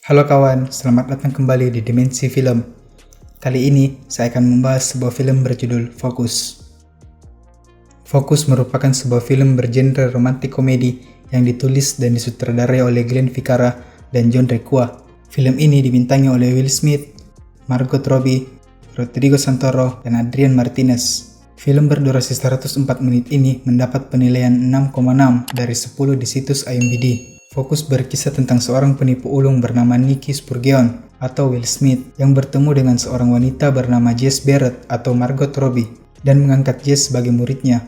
Halo kawan, selamat datang kembali di Dimensi Film. Kali ini saya akan membahas sebuah film berjudul Focus. Focus merupakan sebuah film bergenre romantik komedi yang ditulis dan disutradarai oleh Glenn Ficarra dan John Requa. Film ini dibintangi oleh Will Smith, Margot Robbie, Rodrigo Santoro, dan Adrian Martinez. Film berdurasi 104 menit ini mendapat penilaian 6,6 dari 10 di situs IMDb. Fokus berkisah tentang seorang penipu ulung bernama Nicky Spurgeon atau Will Smith yang bertemu dengan seorang wanita bernama Jess Barrett atau Margot Robbie dan mengangkat Jess sebagai muridnya.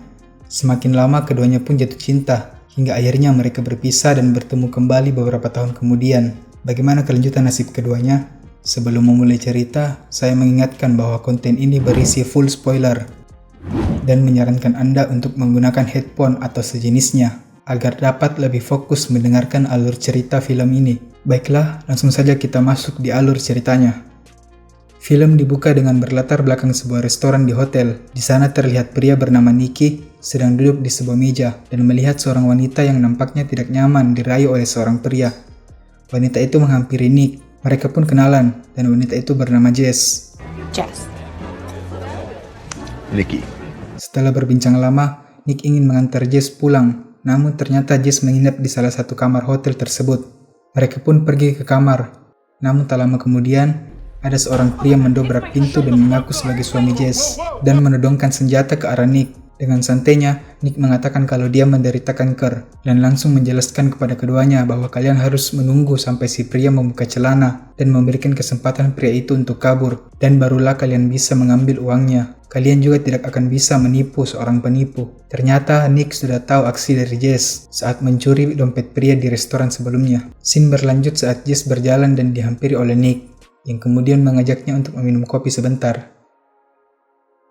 Semakin lama keduanya pun jatuh cinta hingga akhirnya mereka berpisah dan bertemu kembali beberapa tahun kemudian. Bagaimana kelanjutan nasib keduanya? Sebelum memulai cerita, saya mengingatkan bahwa konten ini berisi full spoiler dan menyarankan Anda untuk menggunakan headphone atau sejenisnya agar dapat lebih fokus mendengarkan alur cerita film ini. Baiklah, langsung saja kita masuk di alur ceritanya. Film dibuka dengan berlatar belakang sebuah restoran di hotel. Di sana terlihat pria bernama Nicky sedang duduk di sebuah meja dan melihat seorang wanita yang nampaknya tidak nyaman dirayu oleh seorang pria. Wanita itu menghampiri Nick. Mereka pun kenalan dan wanita itu bernama Jess. Nicky. Setelah berbincang lama, Nick ingin mengantar Jess pulang. Namun ternyata Jess menginap di salah satu kamar hotel tersebut. Mereka pun pergi ke kamar. Namun tak lama kemudian, ada seorang pria mendobrak pintu dan mengaku sebagai suami Jess dan menodongkan senjata ke arah Nick. Dengan santainya, Nick mengatakan kalau dia menderita kanker dan langsung menjelaskan kepada keduanya bahwa kalian harus menunggu sampai si pria membuka celana dan memberikan kesempatan pria itu untuk kabur dan barulah kalian bisa mengambil uangnya. Kalian juga tidak akan bisa menipu seorang penipu. Ternyata Nick sudah tahu aksi dari Jess saat mencuri dompet pria di restoran sebelumnya. Scene berlanjut saat Jess berjalan dan dihampiri oleh Nick, yang kemudian mengajaknya untuk meminum kopi sebentar.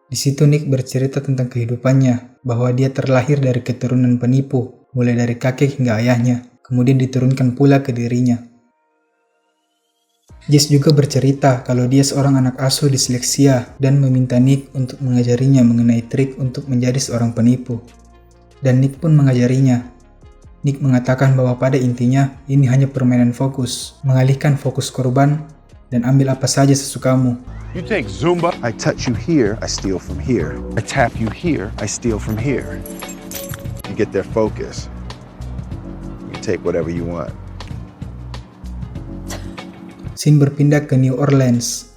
Di situ Nick bercerita tentang kehidupannya, bahwa dia terlahir dari keturunan penipu, mulai dari kakek hingga ayahnya, kemudian diturunkan pula ke dirinya. Jess juga bercerita kalau dia seorang anak asuh disleksia dan meminta Nick untuk mengajarinya mengenai trik untuk menjadi seorang penipu. Dan Nick pun mengajarinya. Nick mengatakan bahwa pada intinya ini hanya permainan fokus, mengalihkan fokus korban dan ambil apa saja sesukamu. You take Zumba. I touch you here, I steal from here. I tap you here, I steal from here. You get their focus. You take whatever you want. Scene berpindah ke New Orleans.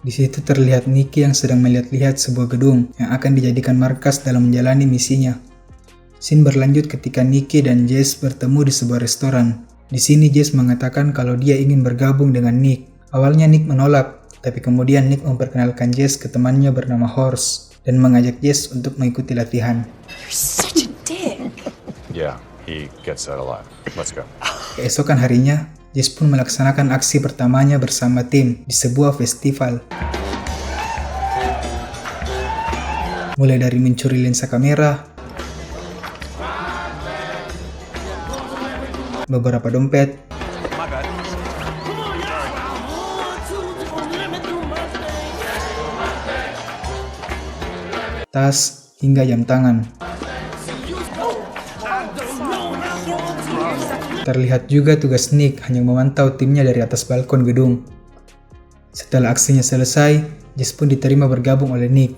Di situ terlihat Nicky yang sedang melihat-lihat sebuah gedung yang akan dijadikan markas dalam menjalani misinya. Scene berlanjut ketika Nicky dan Jess bertemu di sebuah restoran. Di sini Jess mengatakan kalau dia ingin bergabung dengan Nick. Awalnya Nick menolak, tapi kemudian Nick memperkenalkan Jess ke temannya bernama Horse dan mengajak Jess untuk mengikuti latihan. You're such a dick. Yeah, he gets that a lot. Let's go. Keesokan harinya, Jess pun melaksanakan aksi pertamanya bersama tim di sebuah festival. Mulai dari mencuri lensa kamera, beberapa dompet, tas, hingga jam tangan. Terlihat juga tugas Nick hanya memantau timnya dari atas balkon gedung. Setelah aksinya selesai, Jess pun diterima bergabung oleh Nick.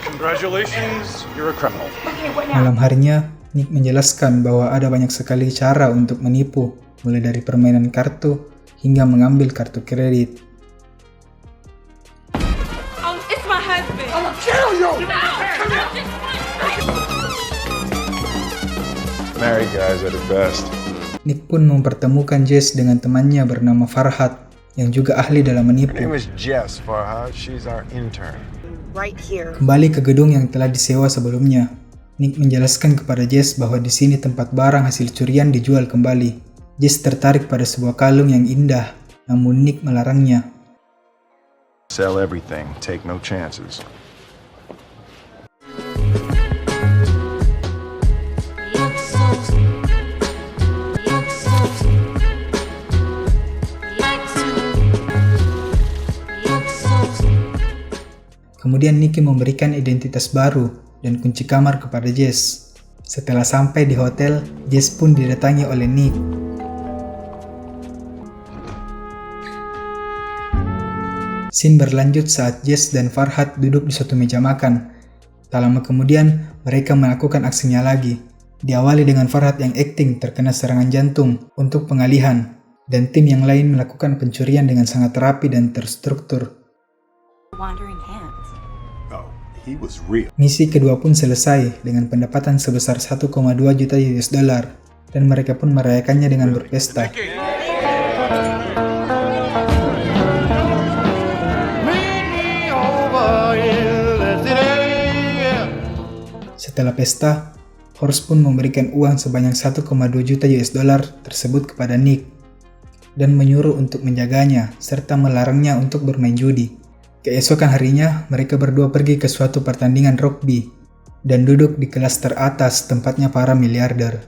Congratulations, you're a criminal. Malam harinya, Nick menjelaskan bahwa ada banyak sekali cara untuk menipu, mulai dari permainan kartu hingga mengambil kartu kredit. It's my husband. I'll kill you! Married guys are the best. Nick pun mempertemukan Jess dengan temannya bernama Farhad, yang juga ahli dalam Her menipu. name is Jess Farhad. She's our intern. Right here. Kembali ke gedung yang telah disewa sebelumnya, Nick menjelaskan kepada Jess bahwa di sini tempat barang hasil curian dijual kembali. Jess tertarik pada sebuah kalung yang indah, namun Nick melarangnya. Sell everything. Take no chances. Kemudian Nicky memberikan identitas baru dan kunci kamar kepada Jess. Setelah sampai di hotel, Jess pun didatangi oleh Nick. Scene berlanjut saat Jess dan Farhad duduk di suatu meja makan. Tak lama kemudian, mereka melakukan aksinya lagi. Diawali dengan Farhad yang akting terkena serangan jantung untuk pengalihan, dan tim yang lain melakukan pencurian dengan sangat rapi dan terstruktur. Wandering hands. Oh, he was real. Misi kedua pun selesai dengan pendapatan sebesar 1,2 juta US dollar, dan mereka pun merayakannya dengan berpesta. Setelah pesta, Horst pun memberikan uang sebanyak 1,2 juta US dollar tersebut kepada Nick dan menyuruh untuk menjaganya serta melarangnya untuk bermain judi. Keesokan harinya, mereka berdua pergi ke suatu pertandingan rugby dan duduk di kelas teratas tempatnya para miliarder.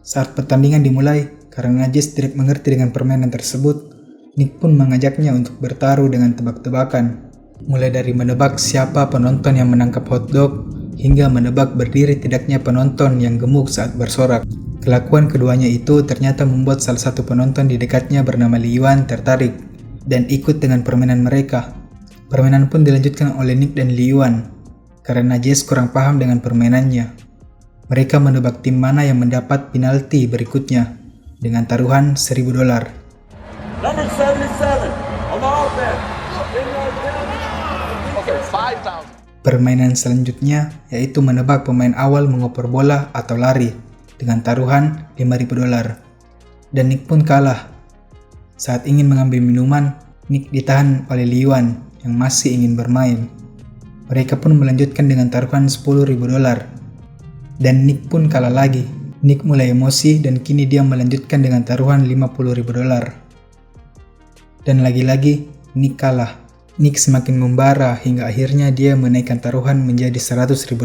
Saat pertandingan dimulai, karena Jess tidak mengerti dengan permainan tersebut, Nick pun mengajaknya untuk bertaruh dengan tebak-tebakan. Mulai dari menebak siapa penonton yang menangkap hotdog, hingga menebak berdiri tidaknya penonton yang gemuk saat bersorak. Kelakuan keduanya itu ternyata membuat salah satu penonton di dekatnya bernama Lee Yuan tertarik dan ikut dengan permainan mereka. Permainan pun dilanjutkan oleh Nick dan Lee Yuan karena Jess kurang paham dengan permainannya. Mereka menebak tim mana yang mendapat penalti berikutnya dengan taruhan $1,000. Number 77, I'm all there. Okay, 5,000. Permainan selanjutnya yaitu menebak pemain awal mengoper bola atau lari dengan taruhan $5,000. Dan Nick pun kalah. Saat ingin mengambil minuman, Nick ditahan oleh Lee Yuan yang masih ingin bermain. Mereka pun melanjutkan dengan taruhan $10,000. Dan Nick pun kalah lagi. Nick mulai emosi dan kini dia melanjutkan dengan taruhan $50,000. Dan lagi-lagi Nick kalah. Nick semakin membara hingga akhirnya dia menaikkan taruhan menjadi $100,000.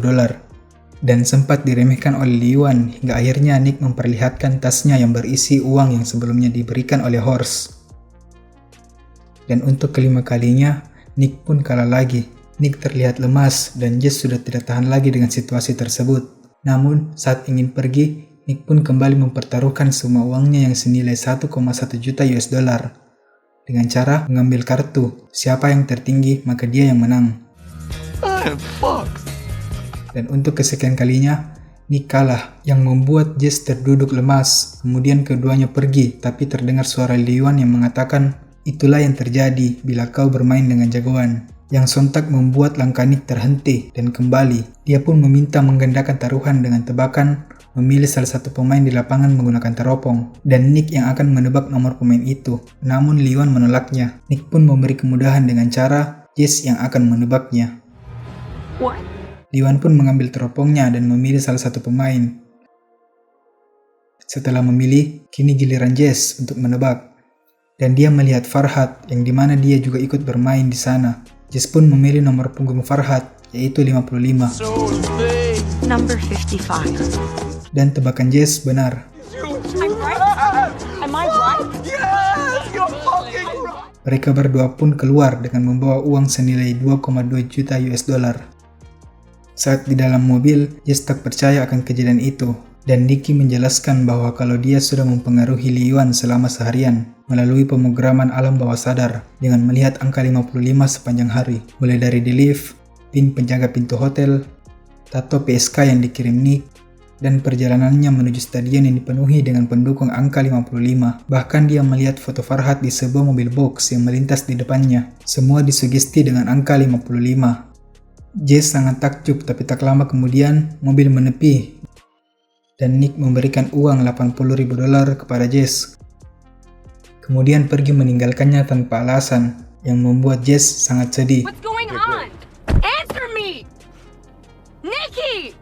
Dan sempat diremehkan oleh Lee Yuan hingga akhirnya Nick memperlihatkan tasnya yang berisi uang yang sebelumnya diberikan oleh Horst. Dan untuk kelima kalinya, Nick pun kalah lagi. Nick terlihat lemas dan Jess sudah tidak tahan lagi dengan situasi tersebut. Namun, saat ingin pergi, Nick pun kembali mempertaruhkan semua uangnya yang senilai 1,1 juta US dollar. Dengan cara mengambil kartu, siapa yang tertinggi maka dia yang menang. Dan untuk kesekian kalinya, Nick kalah yang membuat Jess terduduk lemas. Kemudian keduanya pergi, tapi terdengar suara Lee Yuan yang mengatakan, "Itulah yang terjadi bila kau bermain dengan jagoan." Yang sontak membuat langkah Nick terhenti dan kembali. Dia pun meminta menggandakan taruhan dengan tebakan, memilih salah satu pemain di lapangan menggunakan teropong, dan Nick yang akan menebak nomor pemain itu. Namun Lee Yuan menolaknya. Nick pun memberi kemudahan dengan cara Jess yang akan menebaknya. What? Lee Yuan pun mengambil teropongnya dan memilih salah satu pemain. Setelah memilih, kini giliran Jess untuk menebak. Dan dia melihat Farhad yang dimana dia juga ikut bermain di sana. Jess pun memilih nomor punggung Farhad, yaitu 55. Number 55. Dan tebakan Jess benar. I'm right? Am I right? Yes, you're fucking right. Mereka berdua pun keluar dengan membawa uang senilai 2,2 juta US dollar. Saat di dalam mobil, Jess tak percaya akan kejadian itu. Dan Nicky menjelaskan bahwa kalau dia sudah mempengaruhi Lee Yuan selama seharian melalui pemrograman alam bawah sadar dengan melihat angka 55 sepanjang hari, mulai dari di lift, pin penjaga pintu hotel, tato PSK yang dikirim Nick, dan perjalanannya menuju stadion yang dipenuhi dengan pendukung angka 55. Bahkan dia melihat foto Farhad di sebuah mobil box yang melintas di depannya. Semua disugesti dengan angka 55. Jess sangat takjub, tapi tak lama kemudian mobil menepi dan Nick memberikan uang $80,000 kepada Jess. Kemudian pergi meninggalkannya tanpa alasan, yang membuat Jess sangat sedih. What's going on? Answer me! Nikki!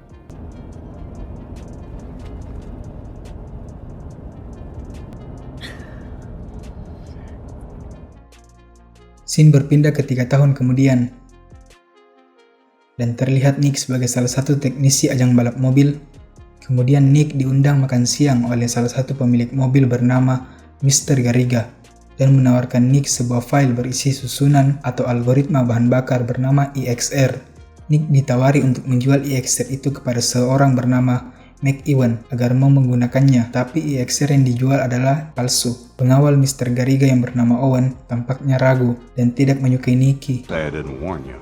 Scene berpindah ke 3 tahun kemudian, dan terlihat Nick sebagai salah satu teknisi ajang balap mobil. Kemudian Nick diundang makan siang oleh salah satu pemilik mobil bernama Mr. Garriga dan menawarkan Nick sebuah file berisi susunan atau algoritma bahan bakar bernama EXR. Nick ditawari untuk menjual EXR itu kepada seorang bernama McEwan agar mau menggunakannya, tapi EXR yang dijual adalah palsu. Pengawal Mr. Garriga yang bernama Owen tampaknya ragu dan tidak menyukai Nikki. I didn't warn you.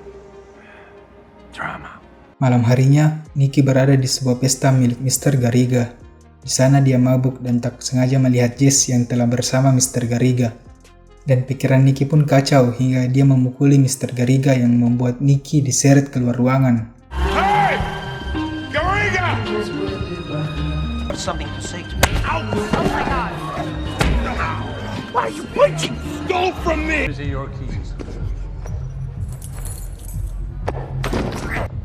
Drama. Malam harinya, Nikki berada di sebuah pesta milik Mr. Garriga. Di sana dia mabuk dan tak sengaja melihat Jess yang telah bersama Mr. Garriga. Dan pikiran Nikki pun kacau hingga dia memukuli Mr. Garriga yang membuat Nikki diseret keluar ruangan. Hey! Garriga! Something to say to me. Ow! Oh my God! Why are you punching? Stole from me! These are your keys.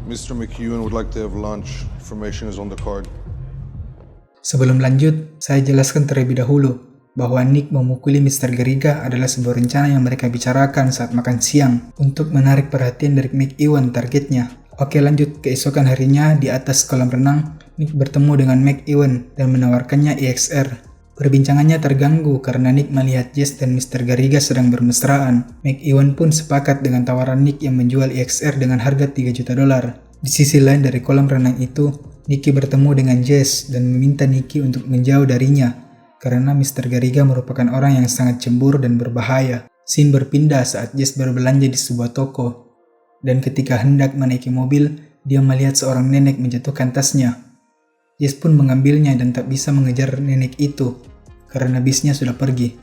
Mr. McEwan would like to have lunch. Information is on the card. Sebelum lanjut, saya jelaskan terlebih dahulu bahwa Nick memukuli Mr. Garriga adalah sebuah rencana yang mereka bicarakan saat makan siang untuk menarik perhatian dari McEwan targetnya. Oke, lanjut. Keesokan harinya di atas kolam renang, Nick bertemu dengan McEwan dan menawarkannya EXR. Perbincangannya terganggu karena Nick melihat Jess dan Mr. Garriga sedang bermesraan. McEwan pun sepakat dengan tawaran Nick yang menjual EXR dengan harga $3 juta. Di sisi lain dari kolam renang itu, Nicky bertemu dengan Jess dan meminta Nicky untuk menjauh darinya karena Mr. Garriga merupakan orang yang sangat cemburu dan berbahaya. Scene berpindah saat Jess berbelanja di sebuah toko. Dan ketika hendak menaiki mobil, dia melihat seorang nenek menjatuhkan tasnya. Jess pun mengambilnya dan tak bisa mengejar nenek itu karena bisnya sudah pergi.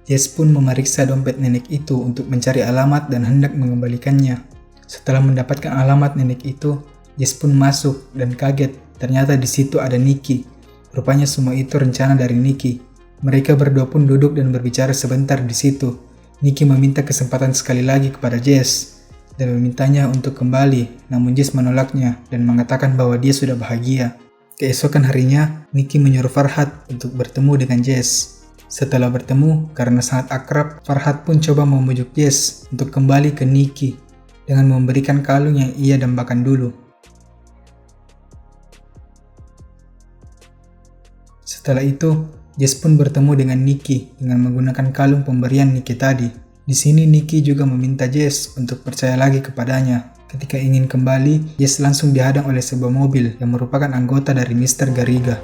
Jess pun memeriksa dompet nenek itu untuk mencari alamat dan hendak mengembalikannya. Setelah mendapatkan alamat nenek itu, Jess pun masuk dan kaget. Ternyata di situ ada Nikki. Rupanya semua itu rencana dari Nikki. Mereka berdua pun duduk dan berbicara sebentar di situ. Nikki meminta kesempatan sekali lagi kepada Jess dan memintanya untuk kembali, namun Jess menolaknya dan mengatakan bahwa dia sudah bahagia. Keesokan harinya, Nikki menyuruh Farhad untuk bertemu dengan Jess. Setelah bertemu, karena sangat akrab, Farhad pun coba membujuk Jess untuk kembali ke Nikki dengan memberikan kalung yang ia dambakan dulu. Setelah itu, Jess pun bertemu dengan Nikki dengan menggunakan kalung pemberian Nikki tadi. Di sini Nikki juga meminta Jess untuk percaya lagi kepadanya. Ketika ingin kembali, Jess langsung dihadang oleh sebuah mobil yang merupakan anggota dari Mr. Garriga.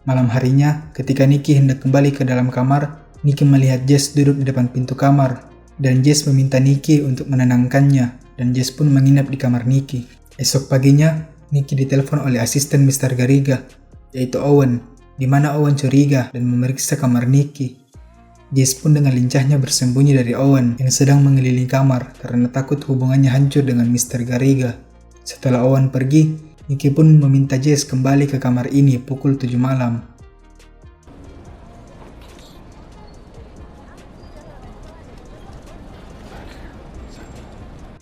Malam harinya, ketika Nikki hendak kembali ke dalam kamar, Nikki melihat Jess duduk di depan pintu kamar, dan Jess meminta Nikki untuk menenangkannya, dan Jess pun menginap di kamar Nikki. Esok paginya, Nikki ditelepon oleh asisten Mr. Garriga, yaitu Owen, di mana Owen curiga dan memeriksa kamar Nikki. Jess pun dengan lincahnya bersembunyi dari Owen yang sedang mengelilingi kamar karena takut hubungannya hancur dengan Mr. Garriga. Setelah Owen pergi, Nikki pun meminta Jess kembali ke kamar ini pukul 7 malam.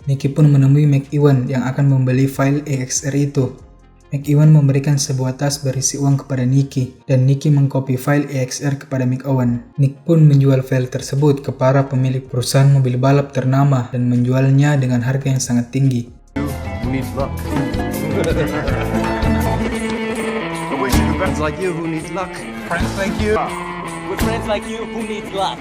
Nikki pun menemui McEwan yang akan membeli file EXR itu. McEwan memberikan sebuah tas berisi uang kepada Nikki, dan Nikki mengcopy file EXR kepada McEwan. Nick pun menjual file tersebut ke para pemilik perusahaan mobil balap ternama dan menjualnya dengan harga yang sangat tinggi. Who needs luck? Friends like you who needs luck. Friends like you. With friends like you who needs luck.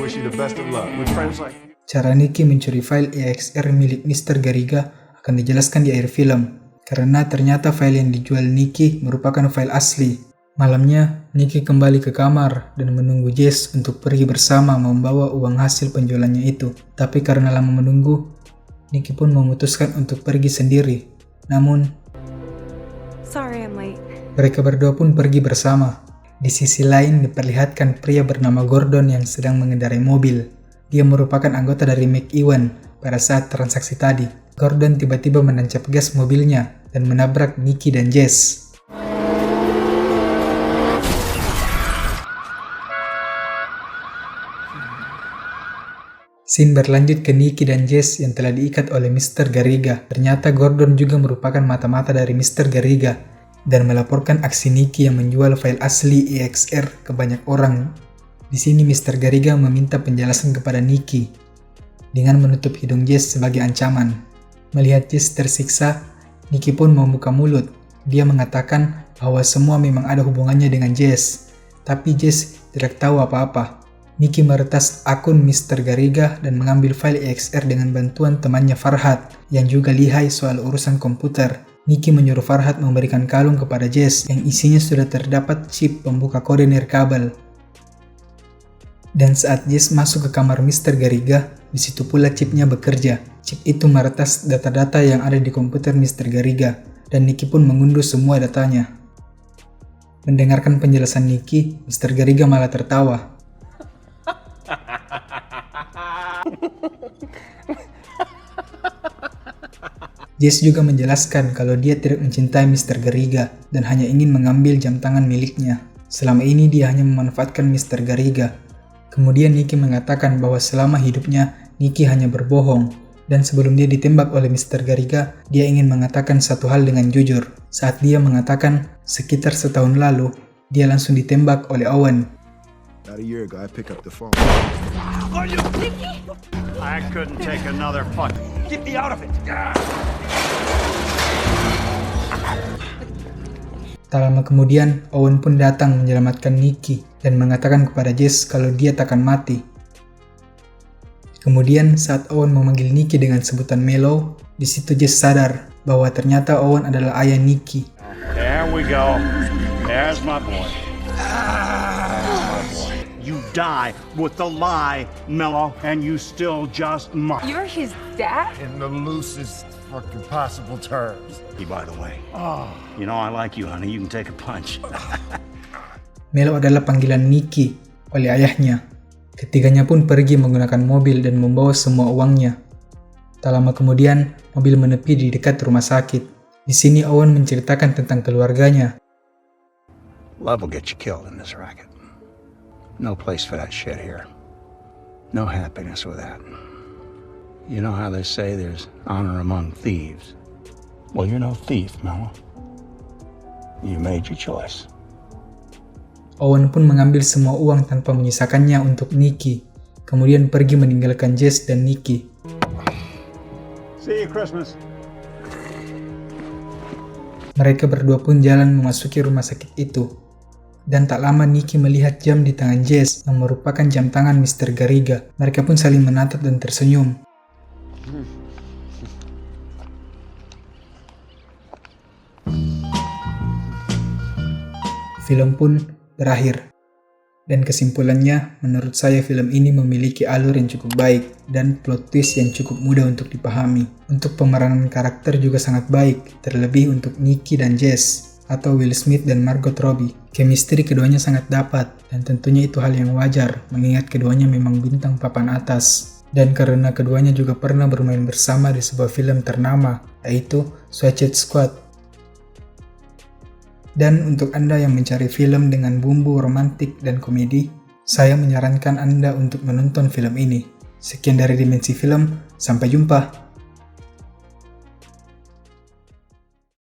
Wish you the best of luck. With friends like you. Cara Nikki mencuri file EXR milik Mr. Garriga akan dijelaskan di akhir film, karena ternyata file yang dijual Nikki merupakan file asli. Malamnya, Nikki kembali ke kamar dan menunggu Jess untuk pergi bersama membawa uang hasil penjualannya itu. Tapi karena lama menunggu, Nikki pun memutuskan untuk pergi sendiri. Namun, Sorry I'm late. mereka berdua pun pergi bersama. Di sisi lain diperlihatkan pria bernama Gordon yang sedang mengendarai mobil. Dia merupakan anggota dari McEwan pada saat transaksi tadi. Gordon tiba-tiba menancap gas mobilnya dan menabrak Nikki dan Jess. Scene berlanjut ke Nikki dan Jess yang telah diikat oleh Mr. Garriga. Ternyata Gordon juga merupakan mata-mata dari Mr. Garriga dan melaporkan aksi Nikki yang menjual file asli EXR ke banyak orang. Di sini Mr. Garriga meminta penjelasan kepada Nikki dengan menutup hidung Jess sebagai ancaman. Melihat Jess tersiksa, Nikki pun membuka mulut. Dia mengatakan bahwa semua memang ada hubungannya dengan Jess, tapi Jess tidak tahu apa-apa. Nicky meretas akun Mr. Garriga dan mengambil file EXR dengan bantuan temannya Farhad yang juga lihai soal urusan komputer. Nicky menyuruh Farhad memberikan kalung kepada Jess yang isinya sudah terdapat chip pembuka kode nirkabel. Dan saat Jess masuk ke kamar Mr. Garriga, di situ pula chipnya bekerja. Chip itu meretas data-data yang ada di komputer Mr. Garriga, dan Nicky pun mengunduh semua datanya. Mendengarkan penjelasan Nicky, Mr. Garriga malah tertawa. Jess juga menjelaskan kalau dia tidak mencintai Mr. Garriga dan hanya ingin mengambil jam tangan miliknya. Selama ini dia hanya memanfaatkan Mr. Garriga. Kemudian Nicky mengatakan bahwa selama hidupnya Nicky hanya berbohong, dan sebelum dia ditembak oleh Mr. Garriga, dia ingin mengatakan satu hal dengan jujur. Saat dia mengatakan sekitar setahun lalu, dia langsung ditembak oleh Owen. About a year ago, I pick up the phone. Are you Nicky? I couldn't take another fuck. Get me out of it. Tak lama kemudian, Owen pun datang menyelamatkan Nicky dan mengatakan kepada Jess kalau dia takkan mati. Kemudian saat Owen memanggil Nicky dengan sebutan Mellow, di situ Jess sadar bahwa ternyata Owen adalah ayah Nicky. There we go. There's my boy. You die with the lie, Mellow, and you still just might. You're his dad? In the loosest fucking possible terms. By the way, you know I like you, honey. You can take a punch. Mellow adalah panggilan Nicky oleh ayahnya. Ketiganya pun pergi menggunakan mobil dan membawa semua uangnya. Tak lama kemudian, mobil menepi di dekat rumah sakit. Di sini Owen menceritakan tentang keluarganya. Love will get you killed in this racket. No place for that shit here. No happiness with that. You know how they say there's honor among thieves? Well, you're no thief, Mellow. You made your choice. Owen pun mengambil semua uang tanpa menyisakannya untuk Nicky, kemudian pergi meninggalkan Jess dan Nicky. See you Christmas. Mereka berdua pun jalan memasuki rumah sakit itu. Dan tak lama Nicky melihat jam di tangan Jess yang merupakan jam tangan Mr. Garriga. Mereka pun saling menatap dan tersenyum. Film pun berakhir. Dan kesimpulannya, menurut saya film ini memiliki alur yang cukup baik dan plot twist yang cukup mudah untuk dipahami. Untuk pemeranan karakter juga sangat baik, terlebih untuk Nicky dan Jess, atau Will Smith dan Margot Robbie. Chemistry keduanya sangat dapat, dan tentunya itu hal yang wajar, mengingat keduanya memang bintang papan atas. Dan karena keduanya juga pernah bermain bersama di sebuah film ternama, yaitu Suicide Squad. Dan untuk Anda yang mencari film dengan bumbu romantik dan komedi, saya menyarankan Anda untuk menonton film ini. Sekian dari Dimensi Film, sampai jumpa!